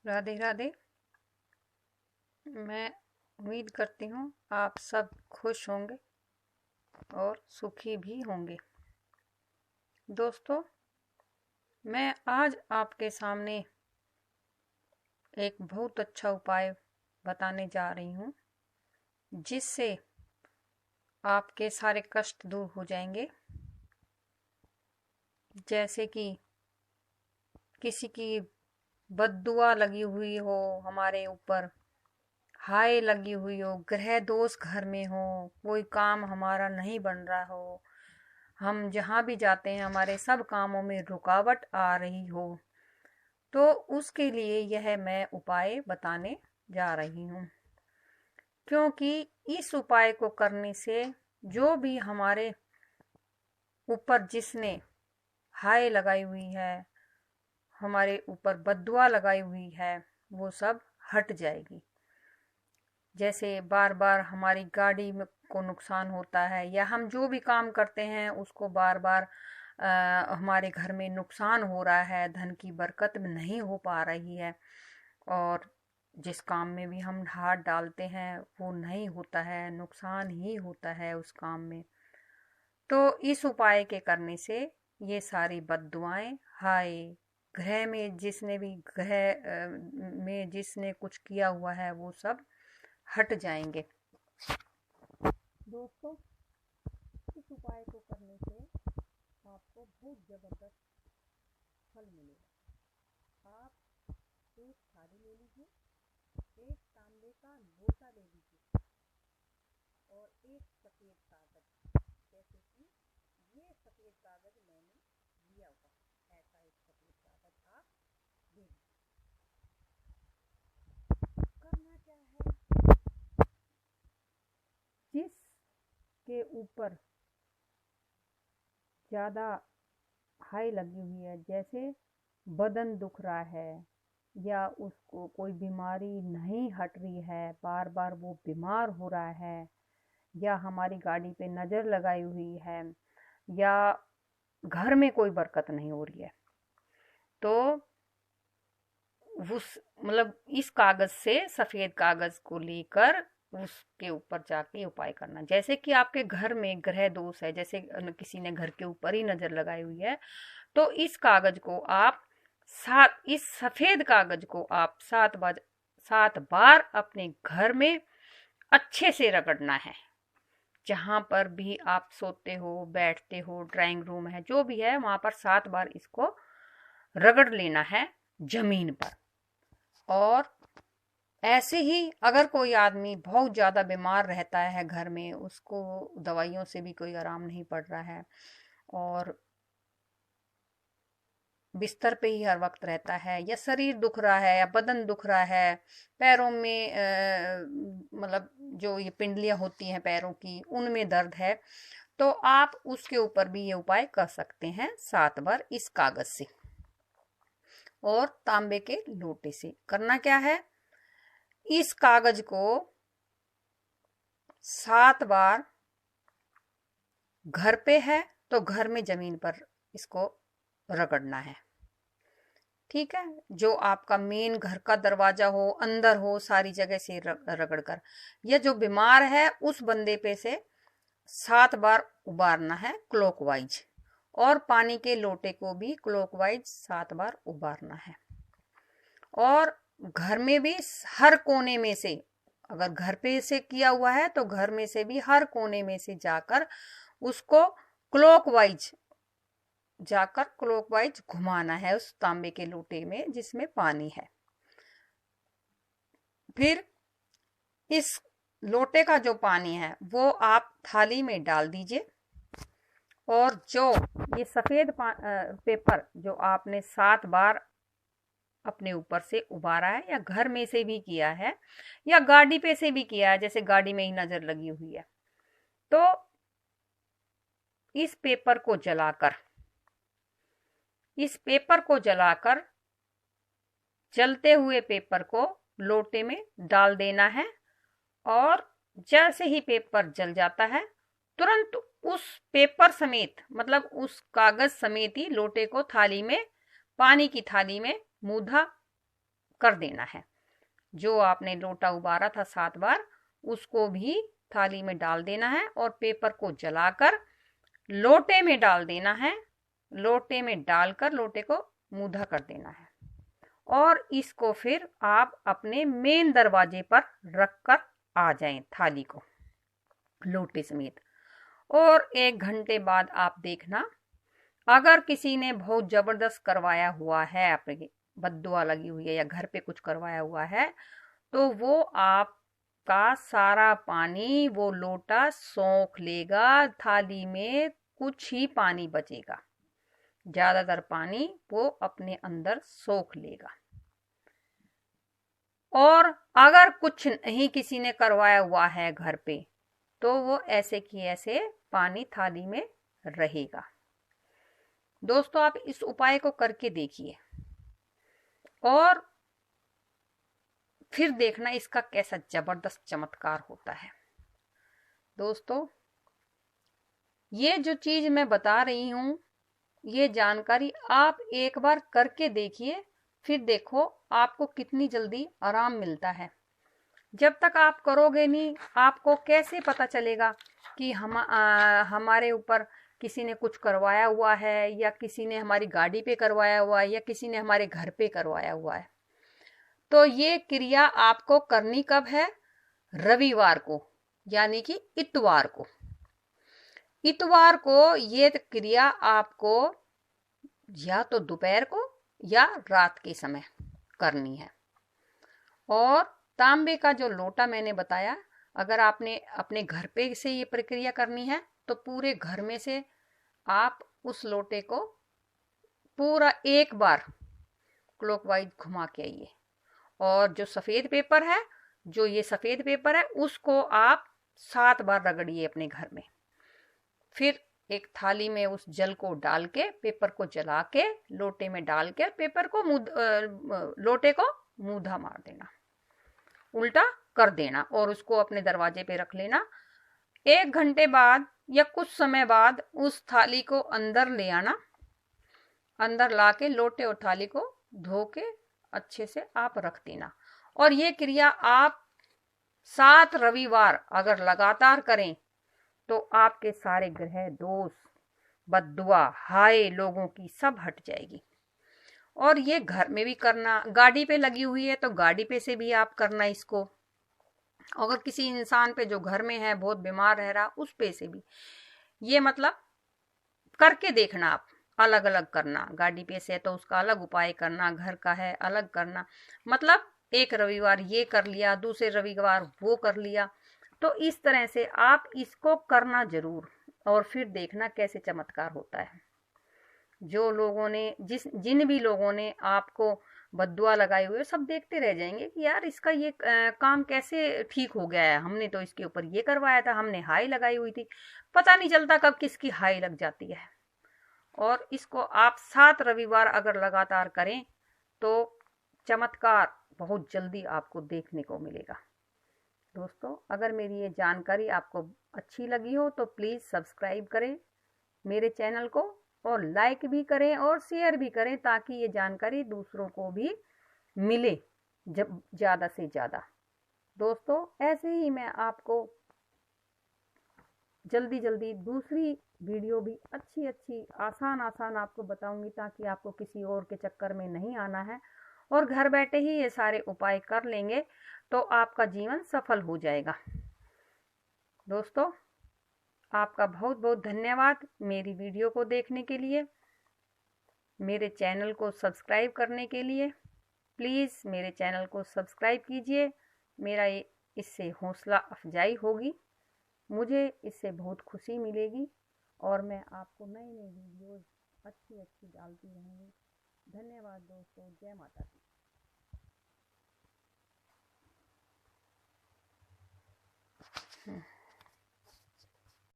राधे राधे। मैं उम्मीद करती हूँ आप सब खुश होंगे और सुखी भी होंगे। दोस्तों, मैं आज आपके सामने एक बहुत अच्छा उपाय बताने जा रही हूँ, जिससे आपके सारे कष्ट दूर हो जाएंगे। जैसे कि किसी की बद्दुआ लगी हुई हो हमारे ऊपर, हाय लगी हुई हो, ग्रह दोष घर में हो, कोई काम हमारा नहीं बन रहा हो, हम जहाँ भी जाते हैं हमारे सब कामों में रुकावट आ रही हो, तो उसके लिए यह मैं उपाय बताने जा रही हूँ। क्योंकि इस उपाय को करने से जो भी हमारे ऊपर जिसने हाय लगाई हुई है, हमारे ऊपर बद्दुआ लगाई हुई है, वो सब हट जाएगी। जैसे बार बार हमारी गाड़ी में को नुकसान होता है, या हम जो भी काम करते हैं उसको बार बार हमारे घर में नुकसान हो रहा है, धन की बरकत नहीं हो पा रही है, और जिस काम में भी हम हाथ डालते हैं वो नहीं होता है, नुकसान ही होता है उस काम में। तो इस उपाय के करने से ये सारी बद्दुआएं, हाय, ग्रह में जिसने भी में जिसने कुछ किया हुआ है वो सब हट जाएंगे। दोस्तों, इस उपाय को करने से आपको बहुत जबरदस्त फल मिलेगा। आप एक थाली ले लीजिए, एक तांबे का लोटा ले लीजिए, और एक सफेद कागज, जैसे कि ये सफेद कागज मैंने लिया हुआ, ऐसा एक सफेद कागज आप ले लीजिए। करना क्या है, जिसके ऊपर ज़्यादा हाई लगी हुई है, जैसे बदन दुख रहा है, या उसको कोई बीमारी नहीं हट रही है, बार बार वो बीमार हो रहा है, या हमारी गाड़ी पे नज़र लगाई हुई है, या घर में कोई बरकत नहीं हो रही है, तो उस मतलब इस कागज से, सफेद कागज को लेकर उसके ऊपर जाके उपाय करना। जैसे कि आपके घर में ग्रह दोष है, जैसे किसी ने घर के ऊपर ही नजर लगाई हुई है, तो इस कागज को आप इस सफेद कागज को आप 7 बार अपने घर में अच्छे से रगड़ना है। जहां पर भी आप सोते हो, बैठते हो, ड्राइंग रूम है, जो भी है, वहां पर 7 बार इसको रगड़ लेना है जमीन पर। और ऐसे ही अगर कोई आदमी बहुत ज़्यादा बीमार रहता है घर में, उसको दवाइयों से भी कोई आराम नहीं पड़ रहा है, और बिस्तर पे ही हर वक्त रहता है, या शरीर दुख रहा है, या बदन दुख रहा है, पैरों में मतलब जो ये पिंडलियां होती हैं पैरों की, उनमें दर्द है, तो आप उसके ऊपर भी ये उपाय कर सकते हैं 7 बार इस कागज से। और तांबे के लोटे से करना क्या है, इस कागज को 7 बार घर पे है तो घर में जमीन पर इसको रगड़ना है। ठीक है, जो आपका मेन घर का दरवाजा हो, अंदर हो, सारी जगह से रगड़ कर, या जो बीमार है उस बंदे पे से 7 बार उबारना है क्लॉकवाइज, और पानी के लोटे को भी क्लॉकवाइज 7 बार उबारना है। और घर में भी हर कोने में से, अगर घर पे से किया हुआ है तो घर में से भी हर कोने में से जाकर उसको क्लॉकवाइज घुमाना है उस तांबे के लोटे में जिसमें पानी है। फिर इस लोटे का जो पानी है वो आप थाली में डाल दीजिए, और जो ये सफेद पेपर जो आपने 7 बार अपने ऊपर से उबारा है, या घर में से भी किया है, या गाड़ी पे से भी किया है, जैसे गाड़ी में ही नजर लगी हुई है, तो इस पेपर को जलाकर जलते हुए पेपर को लोटे में डाल देना है। और जैसे ही पेपर जल जाता है, तुरंत उस पेपर समेत, मतलब उस कागज समेत ही लोटे को थाली में, पानी की थाली में मूधा कर देना है। जो आपने लोटा उबारा था 7 बार, उसको भी थाली में डाल देना है और पेपर को जलाकर लोटे में डाल देना है। लोटे में डालकर लोटे को मूधा कर देना है और इसको फिर आप अपने मेन दरवाजे पर रखकर आ जाएं थाली को लोटे समेत। और 1 घंटे बाद आप देखना, अगर किसी ने बहुत जबरदस्त करवाया हुआ है, आपके बद्दुआ लगी हुई है या घर पे कुछ करवाया हुआ है, तो वो आपका सारा पानी वो लोटा सोख लेगा। थाली में कुछ ही पानी बचेगा, ज्यादातर पानी वो अपने अंदर सोख लेगा। और अगर कुछ नहीं किसी ने करवाया हुआ है घर पे, तो वो ऐसे की ऐसे पानी थाली में रहेगा। दोस्तों, आप इस उपाय को करके देखिए और फिर देखना इसका कैसा जबरदस्त चमत्कार होता है। दोस्तों, ये जो चीज मैं बता रही हूं, ये जानकारी आप एक बार करके देखिए, फिर देखो आपको कितनी जल्दी आराम मिलता है। जब तक आप करोगे नहीं, आपको कैसे पता चलेगा कि हमारे ऊपर किसी ने कुछ करवाया हुआ है, या किसी ने हमारी गाड़ी पे करवाया हुआ है, या किसी ने हमारे घर पे करवाया हुआ है। तो ये क्रिया आपको करनी कब है? रविवार को, यानी कि इतवार को। इतवार को ये क्रिया आपको या तो दोपहर को या रात के समय करनी है। और तांबे का जो लोटा मैंने बताया, अगर आपने अपने घर पे से ये प्रक्रिया करनी है, तो पूरे घर में से आप उस लोटे को पूरा एक बार क्लॉकवाइज घुमा के आइए। और जो सफेद पेपर है, जो ये सफेद पेपर है, उसको आप 7 बार रगड़िए अपने घर में। फिर एक थाली में उस जल को डाल के, पेपर को जला के लोटे में डाल के पेपर को लोटे को मूधा मार देना, उल्टा कर देना और उसको अपने दरवाजे पे रख लेना। 1 घंटे बाद या कुछ समय बाद उस थाली को अंदर ले आना। अंदर लाके लोटे और थाली को धो के अच्छे से आप रख देना। और ये क्रिया आप 7 रविवार अगर लगातार करें, तो आपके सारे ग्रह दोष, बद्दुआ, हाय लोगों की सब हट जाएगी। और ये घर में भी करना, गाड़ी पे लगी हुई है तो गाड़ी पे से भी आप करना इसको। अगर किसी इंसान पे जो घर में है, बहुत बीमार रह रहा, उस पे से भी ये मतलब करके देखना। आप अलग अलग करना, गाड़ी पे से तो उसका अलग उपाय करना, घर का है अलग करना। मतलब एक रविवार ये कर लिया, दूसरे रविवार वो कर लिया। तो इस तरह से आप इसको करना जरूर और फिर देखना कैसे चमत्कार होता है। जो लोगों ने जिन भी लोगों ने आपको बद्दुआ लगाए हुए, सब देखते रह जाएंगे कि यार इसका ये काम कैसे ठीक हो गया है। हमने तो इसके ऊपर ये करवाया था, हमने हाई लगाई हुई थी, पता नहीं चलता कब किसकी हाई लग जाती है। और इसको आप 7 रविवार अगर लगातार करें तो चमत्कार बहुत जल्दी आपको देखने को मिलेगा। दोस्तों, अगर मेरी ये जानकारी आपको अच्छी लगी हो तो प्लीज़ सब्सक्राइब करें मेरे चैनल को, और लाइक भी करें और शेयर भी करें, ताकि ये जानकारी दूसरों को भी मिले जब ज़्यादा से ज़्यादा। दोस्तों, ऐसे ही मैं आपको जल्दी जल्दी दूसरी वीडियो भी अच्छी आसान आपको बताऊंगी, ताकि आपको किसी और के चक्कर में नहीं आना है और घर बैठे ही ये सारे उपाय कर लेंगे तो आपका जीवन सफल हो जाएगा। दोस्तों, आपका बहुत बहुत धन्यवाद मेरी वीडियो को देखने के लिए, मेरे चैनल को सब्सक्राइब करने के लिए। प्लीज़ मेरे चैनल को सब्सक्राइब कीजिए। मेरा इससे हौसला अफजाई होगी, मुझे इससे बहुत खुशी मिलेगी और मैं आपको नई वीडियोज़ अच्छी डालती रहूँगी। धन्यवाद दोस्तों, जय माता दी।